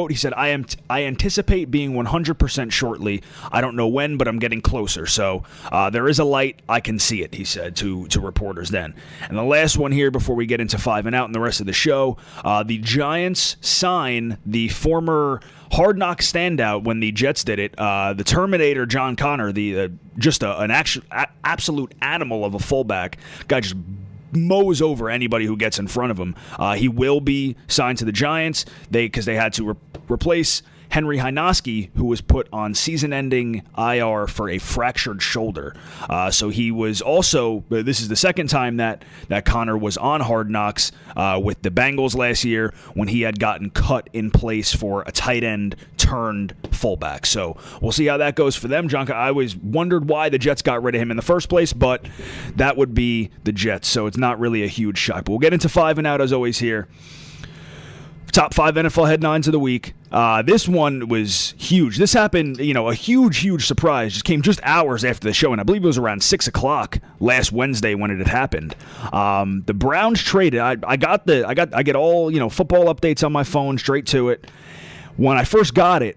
He said, I anticipate being 100% shortly. I don't know when, but I'm getting closer. So there is a light. I can see it, he said to reporters then. And the last one here before we get into 5 and Out and the rest of the show, the Giants sign the former Hard Knocks standout when the Jets did it. The Terminator, John Connor, just an absolute animal of a fullback. Guy just mows over anybody who gets in front of him. He will be signed to the Giants because they had to replace Henry Hynoski, who was put on season-ending IR for a fractured shoulder. So he was also, this is the second time that Connor was on Hard Knocks with the Bengals last year when he had gotten cut in place for a tight end turned fullback. So we'll see how that goes for them. John, I always wondered why the Jets got rid of him in the first place, but that would be the Jets, so it's not really a huge shock. But we'll get into 5 and Out as always here. Top 5 NFL headlines of the week. This one was huge. This happened, a huge surprise. Just came just hours after the show, and I believe it was around 6 o'clock last Wednesday when it had happened. The Browns traded. I get all football updates on my phone straight to it. When I first got it,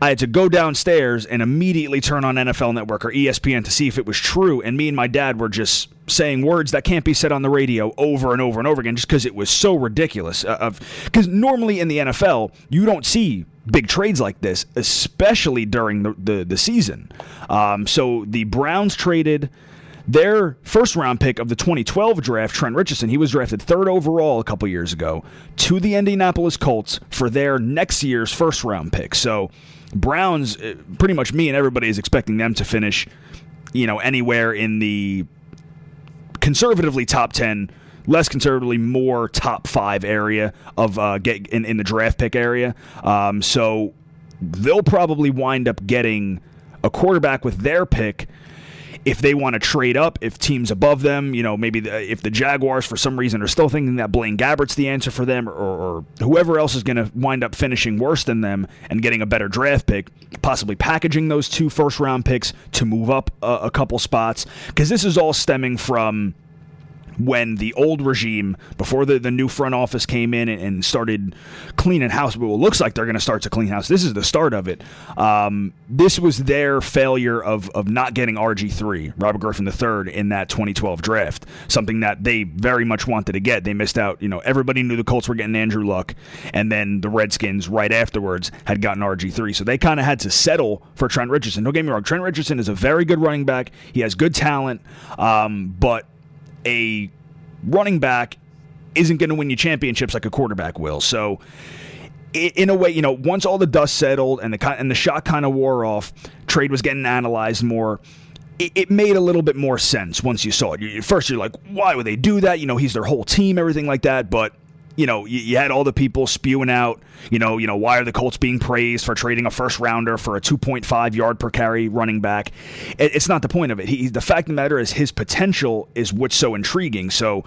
I had to go downstairs and immediately turn on NFL Network or ESPN to see if it was true, and me and my dad were just saying words that can't be said on the radio over and over and over again just because it was so ridiculous. Because normally in the NFL, you don't see big trades like this, especially during the season. So the Browns traded their first-round pick of the 2012 draft, Trent Richardson, he was drafted 3rd overall a couple years ago, to the Indianapolis Colts for their next year's first-round pick. So Browns, pretty much me and everybody is expecting them to finish, anywhere in the conservatively top 10, less conservatively more top 5 area of in the draft pick area. So they'll probably wind up getting a quarterback with their pick. If they want to trade up, if teams above them, maybe if the Jaguars for some reason are still thinking that Blaine Gabbert's the answer for them, or whoever else is going to wind up finishing worse than them and getting a better draft pick, possibly packaging those 2 first-round picks to move up a couple spots, because this is all stemming from when the old regime, before the new front office came in and started cleaning house. Well, it looks like they're going to start to clean house. This is the start of it. This was their failure of not getting RG3, Robert Griffin III, in that 2012 draft, something that they very much wanted to get. They missed out. Everybody knew the Colts were getting Andrew Luck, and then the Redskins right afterwards had gotten RG3. So they kind of had to settle for Trent Richardson. Don't get me wrong. Trent Richardson is a very good running back. He has good talent, but a running back isn't going to win you championships like a quarterback will. So in a way, once all the dust settled and the shot kind of wore off, trade was getting analyzed more. It made a little bit more sense once you saw it. At first, you're like, why would they do that? He's their whole team, everything like that. But you had all the people spewing out, why are the Colts being praised for trading a first rounder for a 2.5 yard per carry running back? It's not the point of it. The fact of the matter is his potential is what's so intriguing. So,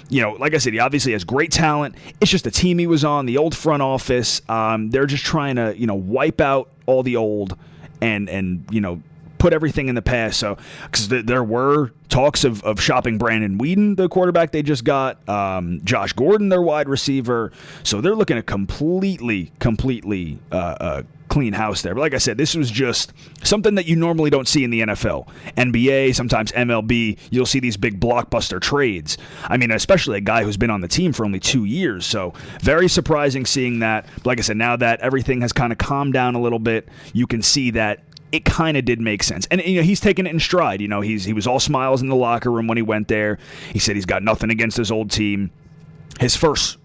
like I said, he obviously has great talent. It's just the team he was on, the old front office. They're just trying to, wipe out all the old and put everything in the past. So, because there were talks of shopping Brandon Weeden, the quarterback they just got, Josh Gordon, their wide receiver. So they're looking at completely clean house there. But like I said, this was just something that you normally don't see in the NFL. NBA, sometimes MLB, you'll see these big blockbuster trades. I mean, especially a guy who's been on the team for only 2 years. So very surprising seeing that. But like I said, now that everything has kind of calmed down a little bit, you can see that it kind of did make sense. And he's taken it in stride. He was all smiles in the locker room when he went there. He said he's got nothing against his old team. His first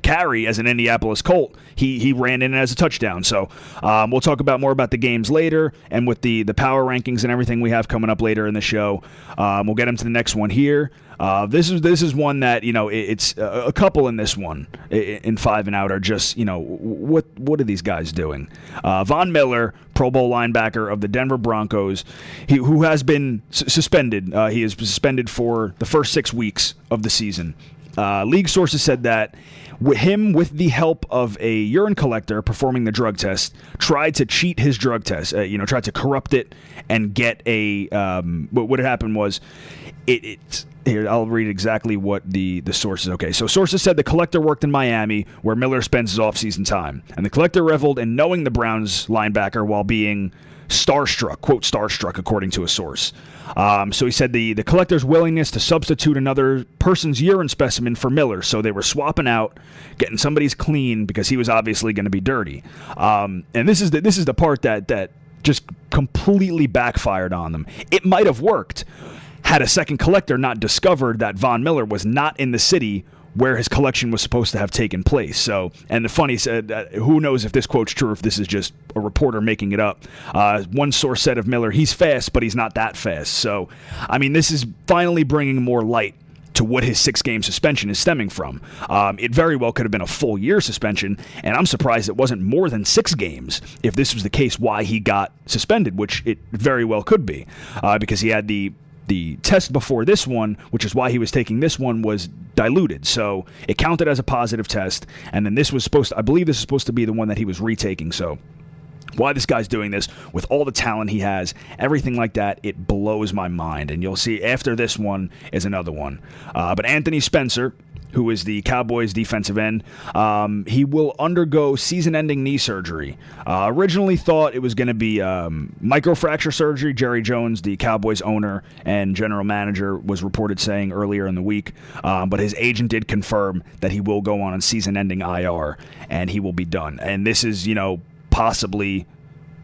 carry as an Indianapolis Colt, he ran in as a touchdown. So we'll talk more about the games later, and with the power rankings and everything we have coming up later in the show. We'll get into the next one here. This is one that, it's a couple in this one in 5 and Out are just, what are these guys doing? Von Miller, Pro Bowl linebacker of the Denver Broncos, who has been suspended. He is suspended for the first 6 weeks of the season. League sources said that with the help of a urine collector performing the drug test, tried to cheat his drug test, tried to corrupt it and get what had happened was Here, I'll read exactly what the sources. Okay, so sources said the collector worked in Miami, where Miller spends his offseason time, and the collector reveled in knowing the Browns linebacker while being starstruck, quote, starstruck, according to a source. So he said the collector's willingness to substitute another person's urine specimen for Miller, so they were swapping out, getting somebody's clean because he was obviously going to be dirty. And this is the part that just completely backfired on them. It might have worked had a second collector not discovered that Von Miller was not in the city where his collection was supposed to have taken place. So, and the funny said that who knows if this quote's true, if this is just a reporter making it up. One source said of Miller, he's fast, but he's not that fast. So, I mean, this is finally bringing more light to what his 6-game suspension is stemming from. It very well could have been a full year suspension, and I'm surprised it wasn't more than 6 games if this was the case why he got suspended, which it very well could be, because he had the test before this one, which is why he was taking this one, was diluted. So it counted as a positive test, and then this was I believe this is supposed to be the one that he was retaking. So why this guy's doing this with all the talent he has, everything like that, it blows my mind. And you'll see after this one is another one. But Anthony Spencer, who is the Cowboys defensive end, he will undergo season-ending knee surgery. Originally thought it was going to be microfracture surgery. Jerry Jones, the Cowboys owner and general manager, was reported saying earlier in the week, but his agent did confirm that he will go on season-ending IR, and he will be done. And this is, possibly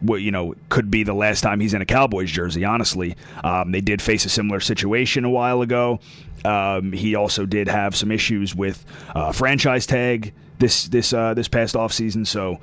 what could be the last time he's in a Cowboys jersey, honestly. They did face a similar situation a while ago. He also did have some issues with franchise tag this past offseason. So,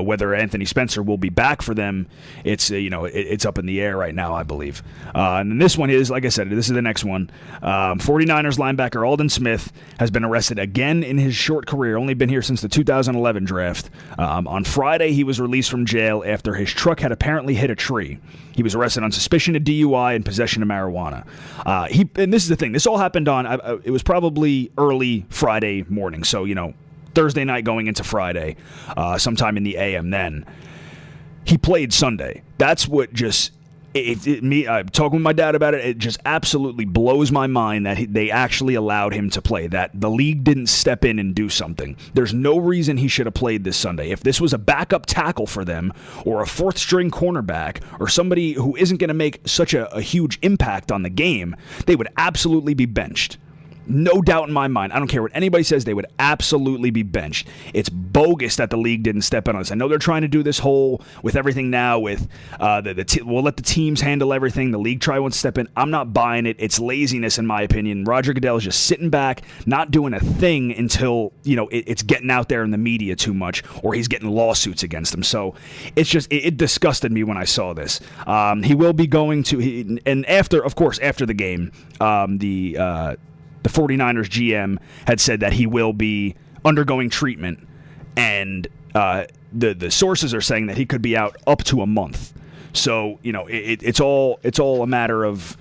whether Anthony Spencer will be back for them, it's it's up in the air right now, I believe. And then this one is, like I said, this is the next one. 49ers linebacker Aldon Smith has been arrested again in his short career, only been here since the 2011 draft. On Friday, he was released from jail after his truck had apparently hit a tree. He was arrested on suspicion of DUI and possession of marijuana. And this is the thing. This all happened on, it was probably early Friday morning. So, Thursday night going into Friday, sometime in the AM then. He played Sunday. That's what just, I'm talking with my dad about it, it just absolutely blows my mind that they actually allowed him to play, that the league didn't step in and do something. There's no reason he should have played this Sunday. If this was a backup tackle for them, or a fourth-string cornerback, or somebody who isn't going to make such a huge impact on the game, they would absolutely be benched. No doubt in my mind. I don't care what anybody says, they would absolutely be benched. It's bogus that the league didn't step in on this. I know they're trying to do this whole with everything now with we'll let the teams handle everything. The league won't step in. I'm not buying it. It's laziness in my opinion. Roger Goodell is just sitting back, not doing a thing until it's getting out there in the media too much, or he's getting lawsuits against him. So it's just it disgusted me when I saw this. He will be going to and after the game, the 49ers GM had said that he will be undergoing treatment, and the sources are saying that he could be out up to a month. So, it's all a matter of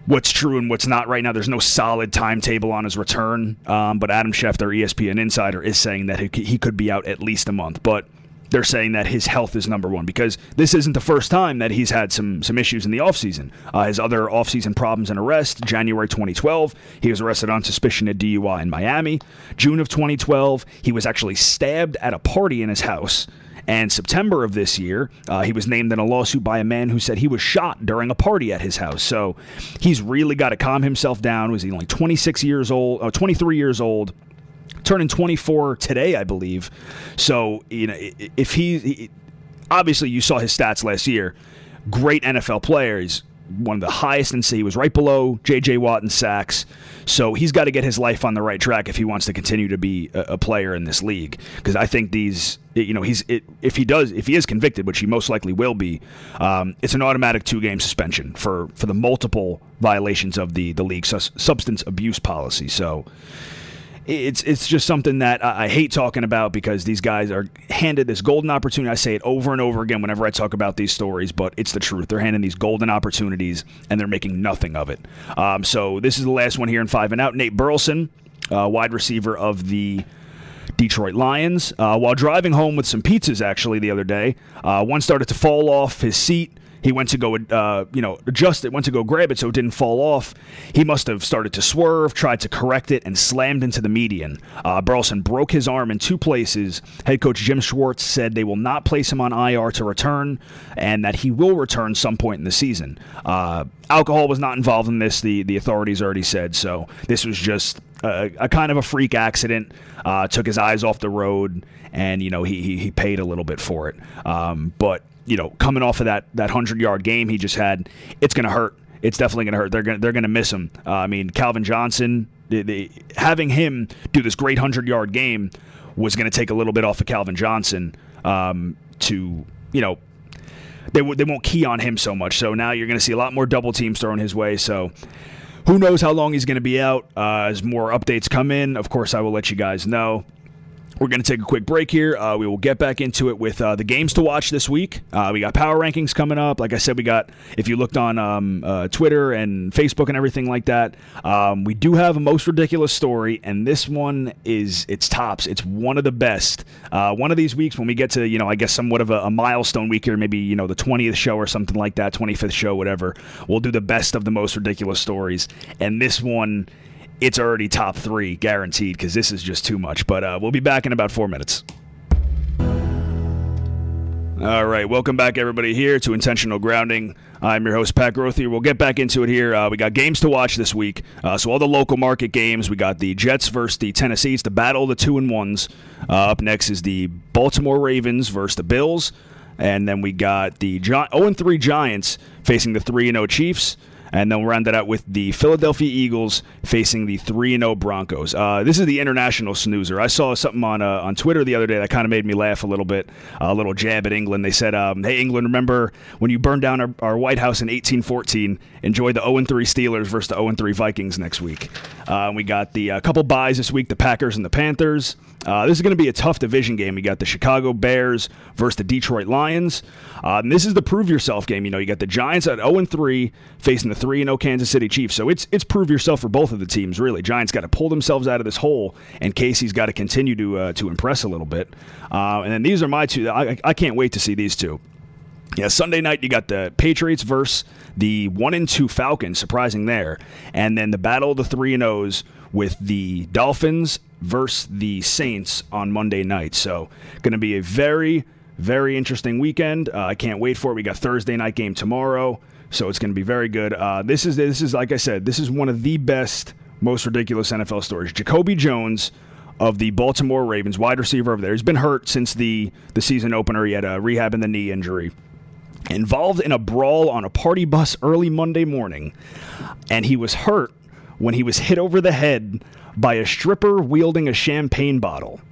what's true and what's not right now. There's no solid timetable on his return, but Adam Schefter, ESPN insider, is saying that he could be out at least a month. But they're saying that his health is number one, because this isn't the first time that he's had some issues in the offseason. His other offseason problems and arrest, January 2012, he was arrested on suspicion of DUI in Miami. June of 2012, he was actually stabbed at a party in his house. And September of this year, he was named in a lawsuit by a man who said he was shot during a party at his house. So he's really got to calm himself down. Was he only 23 years old? Turning 24 today, I believe. So, if he obviously you saw his stats last year, great NFL player. He's one of the highest in he was right below J.J. Watt in sacks. So he's got to get his life on the right track if he wants to continue to be a player in this league. Because I think if he is convicted, which he most likely will be, it's an automatic 2-game suspension for the multiple violations of the league substance abuse policy. So it's just something that I hate talking about, because these guys are handed this golden opportunity. I say it over and over again whenever I talk about these stories, but it's the truth. They're handing these golden opportunities, and they're making nothing of it. So this is the last one here in 5 and Out. Nate Burleson, wide receiver of the Detroit Lions, while driving home with some pizzas actually the other day, one started to fall off his seat. he went to go, adjust it, went to go grab it so it didn't fall off. He must have started to swerve, tried to correct it, and slammed into the median. Burleson broke his arm in 2 places. Head coach Jim Schwartz said they will not place him on IR to return, and that he will return some point in the season. Alcohol was not involved in this, the authorities already said, so this was just a kind of a freak accident. Took his eyes off the road, and he paid a little bit for it. But coming off of that 100-yard game he just had, it's going to hurt. It's definitely going to hurt. They're going to miss him. Calvin Johnson, having him do this great 100-yard game was going to take a little bit off of Calvin Johnson they won't key on him so much. So now you're going to see a lot more double teams thrown his way. So who knows how long he's going to be out. As more updates come in, of course, I will let you guys know. We're going to take a quick break here. We will get back into it with the games to watch this week. We got power rankings coming up. Like I said, if you looked on Twitter and Facebook and everything like that, we do have a most ridiculous story, and this one it's tops. It's one of the best. One of these weeks when we get to, I guess somewhat of a milestone week here, maybe, the 20th show or something like that, 25th show, whatever, we'll do the best of the most ridiculous stories. And this one, it's already top 3 guaranteed because this is just too much. But we'll be back in about 4 minutes. All right, welcome back, everybody, here to Intentional Grounding. I'm your host, Pat Grothier. We'll get back into it here. We got games to watch this week. So all the local market games. We got the Jets versus the Tennessee. It's the battle of the 2-1s. Up next is the Baltimore Ravens versus the Bills. And then we got the 0-3 Giants facing the 3-0 Chiefs. And then we'll round that out with the Philadelphia Eagles facing the 3-0 Broncos. This is the international snoozer. I saw something on Twitter the other day that kind of made me laugh a little bit. A little jab at England. They said, hey, England, remember when you burned down our White House in 1814? Enjoy the 0-3 Steelers versus the 0-3 Vikings next week. We got the couple byes this week, the Packers and the Panthers. This is going to be a tough division game. We got the Chicago Bears versus the Detroit Lions. And this is the prove yourself game. You got the Giants at 0-3 facing the 3-0 Kansas City Chiefs. So it's prove yourself for both of the teams, really. Giants got to pull themselves out of this hole, and Casey's got to continue to impress a little bit. And then these are my two. I can't wait to see these two. Yeah, Sunday night you got the Patriots versus the 1-2 Falcons, surprising there. And then the battle of the 3-0s with the Dolphins versus the Saints on Monday night. So going to be a very, very interesting weekend. I can't wait for it. We got Thursday night game tomorrow, so it's going to be very good. This is like I said, this is one of the best, most ridiculous NFL stories. Jacoby Jones of the Baltimore Ravens, wide receiver over there. He's been hurt since the season opener. He had a rehab in the knee injury. Involved in a brawl on a party bus early Monday morning, and he was hurt when he was hit over the head by a stripper wielding a champagne bottle.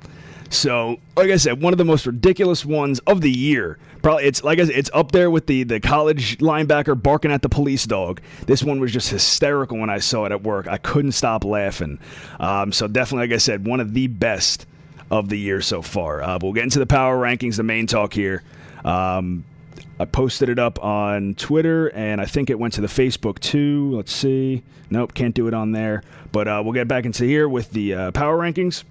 So, like I said, one of the most ridiculous ones of the year. Probably, it's up there with the college linebacker barking at the police dog. This one was just hysterical when I saw it at work. I couldn't stop laughing. So definitely, like I said, one of the best of the year so far. We'll get into the power rankings, the main talk here. I posted it up on Twitter, and I think it went to the Facebook too. Let's see. Nope, can't do it on there. But we'll get back into here with the power rankings.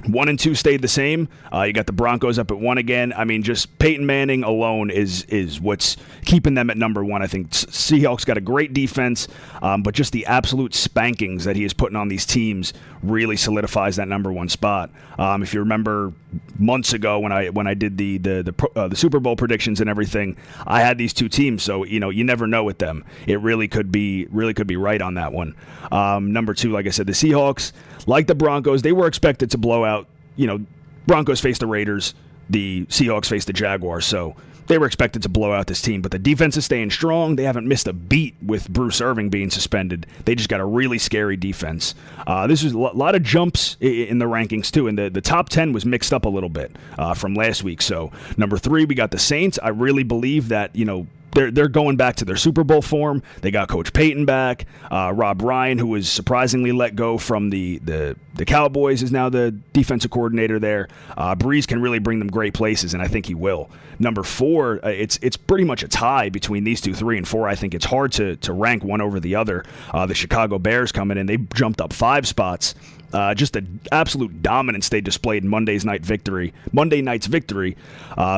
1 and 2 stayed the same. You got the Broncos up at 1 again. I mean, just Peyton Manning alone is what's keeping them at number 1. I think Seahawks got a great defense, but just the absolute spankings that he is putting on these teams really solidifies that number 1 spot. If you remember months ago when I did the Super Bowl predictions and everything, I had these two teams, so you never know with them. It really could be right on that one. Number 2, like I said, the Seahawks, like the Broncos, they were expected to blow out. Broncos faced the Raiders, the Seahawks faced the Jaguars, so they were expected to blow out this team. But the defense is staying strong. They haven't missed a beat with Bruce Irving being suspended. They just got a really scary defense. This was a lot of jumps in the rankings, too, and the top 10 was mixed up a little bit from last week. So number 3, we got the Saints. I really believe that, they're going back to their Super Bowl form. They got Coach Payton back. Rob Ryan, who was surprisingly let go from the Cowboys, is now the defensive coordinator there. Breeze can really bring them great places, and I think he will. Number 4, it's pretty much a tie between these two. 3 and 4, I think it's hard to rank one over the other. The Chicago Bears coming in. They jumped up 5 spots. Just the absolute dominance they displayed in Monday night's victory,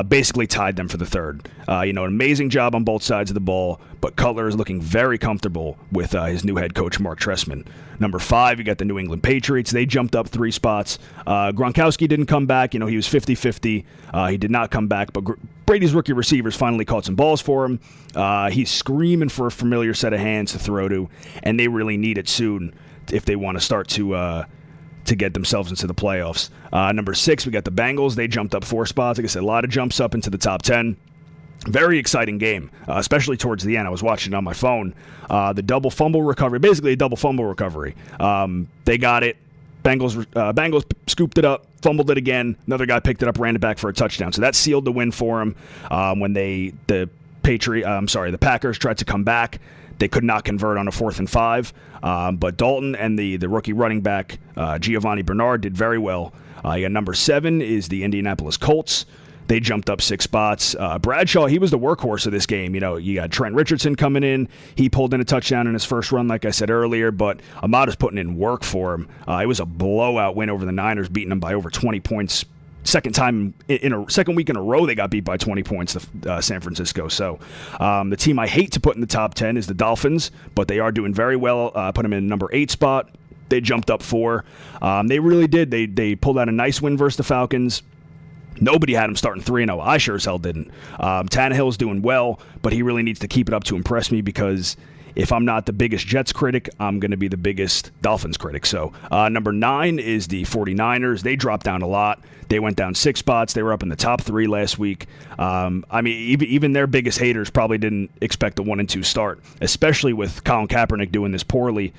basically tied them for the third. An amazing job on both sides of the ball, but Cutler is looking very comfortable with his new head coach, Mark Trestman. Number 5, you got the New England Patriots. They jumped up 3 spots. Gronkowski didn't come back. He was 50-50. He did not come back, but Brady's rookie receivers finally caught some balls for him. He's screaming for a familiar set of hands to throw to, and they really need it soon if they want to start to get themselves into the playoffs. Number 6, we got the Bengals. They jumped up 4 spots. Like I said, a lot of jumps up into the top 10. Very exciting game, especially towards the end. I was watching it on my phone. The double fumble recovery, basically a double fumble recovery. They got it. Bengals scooped it up, fumbled it again. Another guy picked it up, ran it back for a touchdown. So that sealed the win for them. When the Packers tried to come back, they could not convert on a 4th and 5. But Dalton and the rookie running back, Giovanni Bernard, did very well. Number 7 is the Indianapolis Colts. They jumped up 6 spots. Bradshaw, he was the workhorse of this game. You got Trent Richardson coming in. He pulled in a touchdown in his first run, like I said earlier, but Ahmad is putting in work for him. It was a blowout win over the Niners, beating them by over 20 points. Second week in a row they got beat by 20 points to San Francisco. So the team I hate to put in the top 10 is the Dolphins, but they are doing very well. Put them in number 8 spot. They jumped up 4. They really did. They pulled out a nice win versus the Falcons. Nobody had him starting 3-0. I sure as hell didn't. Tannehill's doing well, but he really needs to keep it up to impress me, because if I'm not the biggest Jets critic, I'm going to be the biggest Dolphins critic. So number 9 is the 49ers. They dropped down a lot. They went down 6 spots. They were up in the top 3 last week. Even their biggest haters probably didn't expect a 1-2 start, especially with Colin Kaepernick doing this poorly,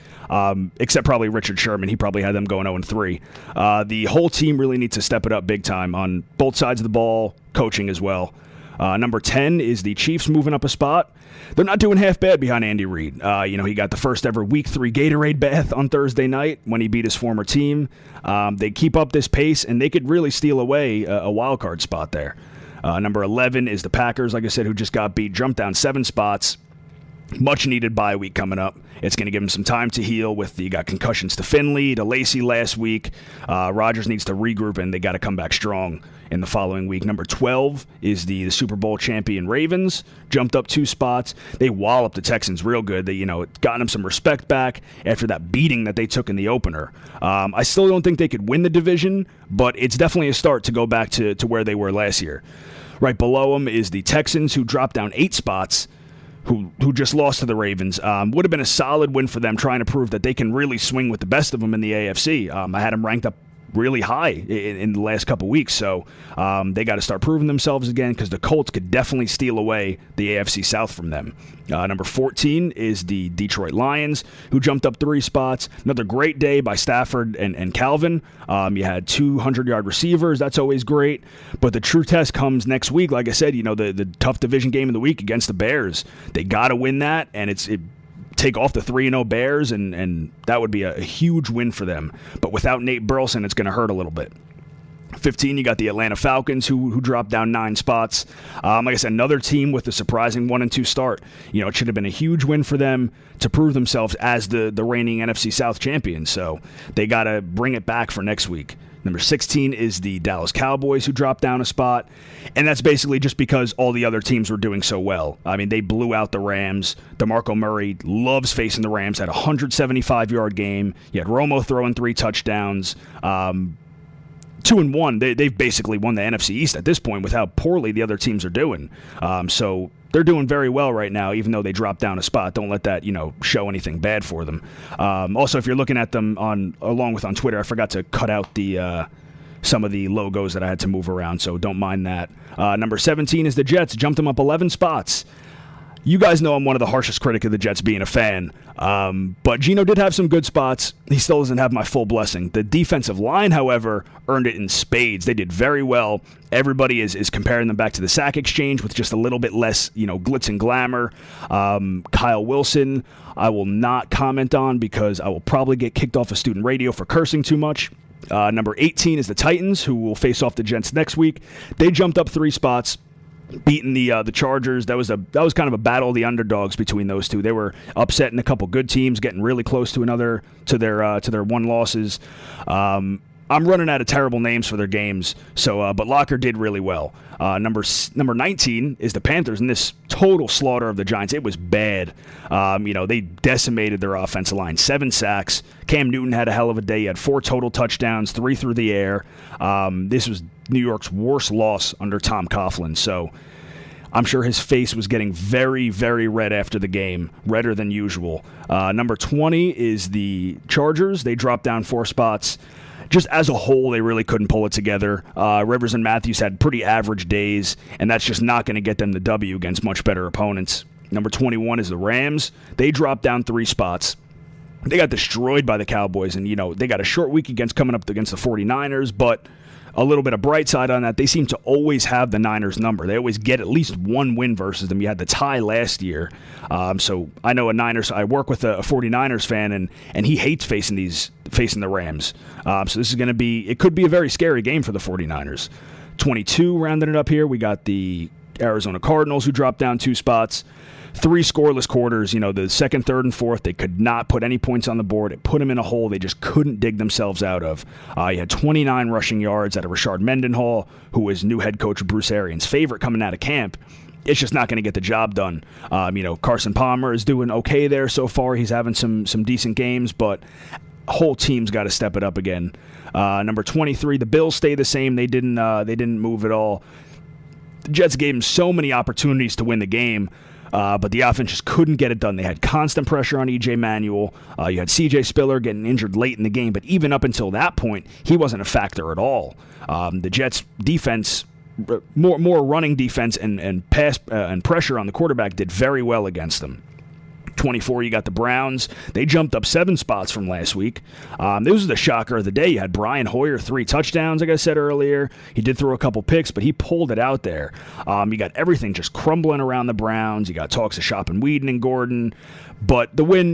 except probably Richard Sherman. He probably had them going 0-3. The whole team really needs to step it up big time on both sides of the ball, coaching as well. Number 10 is the Chiefs, moving up a spot. They're not doing half bad behind Andy Reid. He got the first ever Week 3 Gatorade bath on Thursday night when he beat his former team. They keep up this pace, and they could really steal away a wild card spot there. Number 11 is the Packers, like I said, who just got beat, jumped down 7 spots. Much needed bye week coming up. It's going to give him some time to heal. You got concussions to Finley, to Lacey last week. Rodgers needs to regroup, and they got to come back strong in the following week. Number 12 is the Super Bowl champion Ravens. Jumped up 2 spots. They walloped the Texans real good. They, gotten them some respect back after that beating that they took in the opener. I still don't think they could win the division, but it's definitely a start to go back to where they were last year. Right below them is the Texans, who dropped down 8 spots. Who just lost to the Ravens. Would have been a solid win for them, trying to prove that they can really swing with the best of them in the AFC. I had them ranked up really high in the last couple weeks, so they got to start proving themselves again, because the Colts could definitely steal away the AFC South from them. Number 14 is the Detroit Lions, who jumped up 3 spots. Another great day by Stafford and Calvin. You had 200-yard receivers. That's always great. But the true test comes next week. Like I said, the tough division game of the week against the Bears. They got to win that, and take off the 3-0 Bears, and that would be a huge win for them. But without Nate Burleson, it's going to hurt a little bit. 15, you got the Atlanta Falcons, who dropped down 9 spots. Like I said, another team with a surprising 1-2 start. It should have been a huge win for them to prove themselves as the reigning NFC South champions. So they got to bring it back for next week. Number 16 is the Dallas Cowboys, who dropped down a spot. And that's basically just because all the other teams were doing so well. They blew out the Rams. DeMarco Murray loves facing the Rams. Had a 175-yard game. You had Romo throwing 3 touchdowns. 2-1. They've basically won the NFC East at this point with how poorly the other teams are doing. So they're doing very well right now, even though they dropped down a spot. Don't let that, show anything bad for them. Also, if you're looking at them along with on Twitter, I forgot to cut out some of the logos that I had to move around, so don't mind that. Number 17 is the Jets. Jumped them up 11 spots. You guys know I'm one of the harshest critics of the Jets being a fan, but Geno did have some good spots. He still doesn't have my full blessing. The defensive line, however, earned it in spades. They did very well. Everybody is comparing them back to the sack exchange with just a little bit less, glitz and glamour. Kyle Wilson, I will not comment on because I will probably get kicked off of student radio for cursing too much. Number 18 is the Titans, who will face off the Jets next week. They jumped up 3 spots. beating the Chargers. That was kind of a battle of the underdogs between those two. They were upsetting a couple good teams, getting really close to their one losses. I'm running out of terrible names for their games, but Locker did really well. Number 19 is the Panthers, and this total slaughter of the Giants. It was bad. They decimated their offensive line. 7 sacks. Cam Newton had a hell of a day. He had 4 total touchdowns, 3 through the air. This was New York's worst loss under Tom Coughlin, so I'm sure his face was getting very, very red after the game, redder than usual. Number 20 is the Chargers. They dropped down 4 spots. Just as a whole, they really couldn't pull it together. Rivers and Matthews had pretty average days, and that's just not going to get them the W against much better opponents. Number 21 is the Rams. They dropped down 3 spots. They got destroyed by the Cowboys, and, they got a short week coming up against the 49ers, but a little bit of bright side on that, they seem to always have the Niners number. They always get at least one win versus them. You had the tie last year. So I know I work with a 49ers fan, and he hates facing the Rams. So this is going to it could be a very scary game for the 49ers. 22 rounding it up here. We got the Arizona Cardinals, who dropped down 2 spots. 3 scoreless quarters. The second, third, and fourth, they could not put any points on the board. It put them in a hole they just couldn't dig themselves out of. He had 29 rushing yards out of Rashard Mendenhall, who was new head coach Bruce Arians' favorite coming out of camp. It's just not going to get the job done. Carson Palmer is doing okay there so far. He's having some decent games, but whole team's got to step it up again. Number 23, the Bills stay the same. They didn't move at all. The Jets gave them so many opportunities to win the game. But the offense just couldn't get it done. They had constant pressure on E.J. Manuel. You had C.J. Spiller getting injured late in the game, but even up until that point, he wasn't a factor at all. The Jets' defense, more running defense and pass and pressure on the quarterback, did very well against them. 24, you got the Browns. They jumped up 7 spots from last week. This was the shocker of the day. You had Brian Hoyer, 3 touchdowns, like I said earlier. He did throw a couple picks, but he pulled it out there. You got everything just crumbling around the Browns. You got talks of shopping Whedon and Gordon. But the win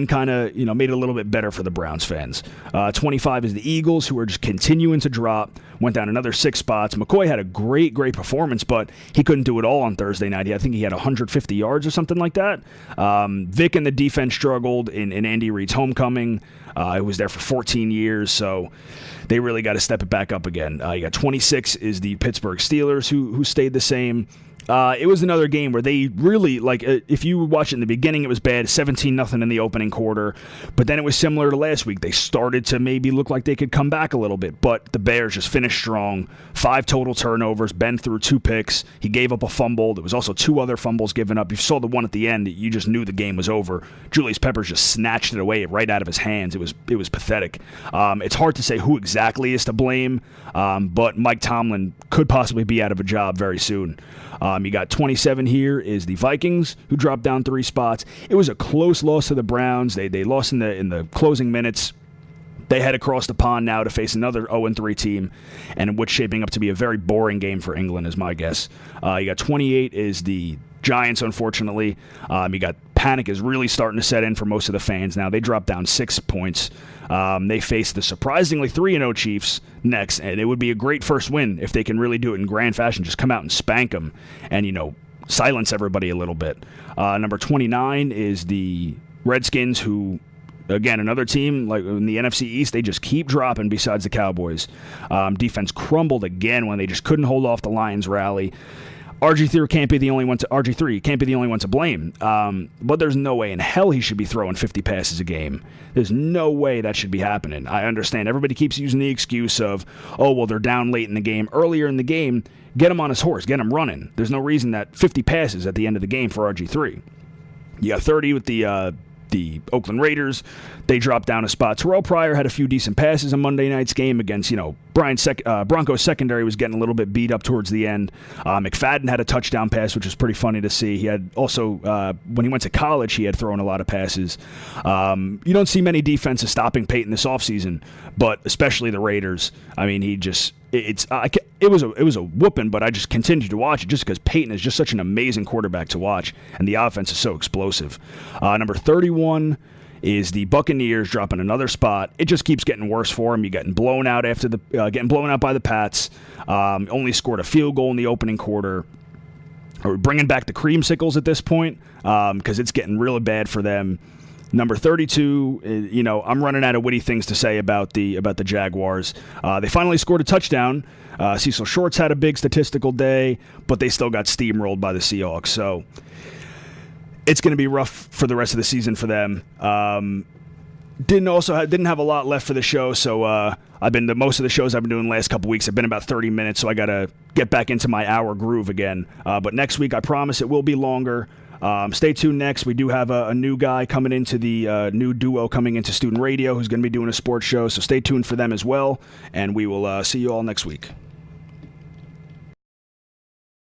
kind of, made it a little bit better for the Browns fans. 25 is the Eagles, who are just continuing to drop. Went down another 6 spots. McCoy had a great performance, but he couldn't do it all on Thursday night. I think he had 150 yards or something like that. Vic and the defense struggled in Andy Reid's homecoming. He was there for 14 years, so they really got to step it back up again. You got 26 is the Pittsburgh Steelers, who stayed the same. It was another game where they really, if you watch it in the beginning, it was bad, 17-0 in the opening quarter, but then it was similar to last week. They started to maybe look like they could come back a little bit, but the Bears just finished strong. 5 total turnovers. Ben threw 2 picks. He gave up a fumble. There was also 2 other fumbles given up. You saw the one at the end, you just knew the game was over. Julius Peppers just snatched it away right out of his hands. It was pathetic. It's hard to say who exactly is to blame, but Mike Tomlin could possibly be out of a job very soon. You got 27 here is the Vikings, who dropped down 3 spots. It was a close loss to the Browns. They lost in the closing minutes. They head across the pond now to face another 0-3 team, and what's shaping up to be a very boring game for England is my guess. You got 28 is the Giants, unfortunately. You got panic is really starting to set in for most of the fans now. They dropped down 6 points. They face the surprisingly 3-0 Chiefs next, and it would be a great first win if they can really do it in grand fashion. Just come out and spank them and, silence everybody a little bit. Number 29 is the Redskins, who, again, another team like in the NFC East, they just keep dropping besides the Cowboys. Defense crumbled again when they just couldn't hold off the Lions rally. RG3 can't be the only one to blame. But there's no way in hell he should be throwing 50 passes a game. There's no way that should be happening. I understand everybody keeps using the excuse of, they're down late in the game. Earlier in the game, get him on his horse, get him running. There's no reason that 50 passes at the end of the game for RG3. You got 30 with the Oakland Raiders. They dropped down a spot. Terrell Pryor had a few decent passes in Monday night's game against, Broncos secondary was getting a little bit beat up towards the end. McFadden had a touchdown pass, which was pretty funny to see. He had also, when he went to college, he had thrown a lot of passes. You don't see many defenses stopping Peyton this offseason, but especially the Raiders. I mean, it was a whooping, but I just continued to watch it just because Peyton is just such an amazing quarterback to watch, and the offense is so explosive. Number 31 is the Buccaneers, dropping another spot. It just keeps getting worse for them. You're getting blown out by the Pats. Only scored a field goal in the opening quarter. Are we bringing back the creamsicles at this point? Because it's getting really bad for them. Number 32, I'm running out of witty things to say about the Jaguars. They finally scored a touchdown. Cecil Shorts had a big statistical day, but they still got steamrolled by the Seahawks. So it's going to be rough for the rest of the season for them. Didn't have a lot left for the show, so most of the shows I've been doing the last couple weeks have been about 30 minutes, so I got to get back into my hour groove again. But next week, I promise it will be longer. Stay tuned next. We do have a new guy coming into the new duo coming into student radio who's going to be doing a sports show, so stay tuned for them as well, and we will see you all next week.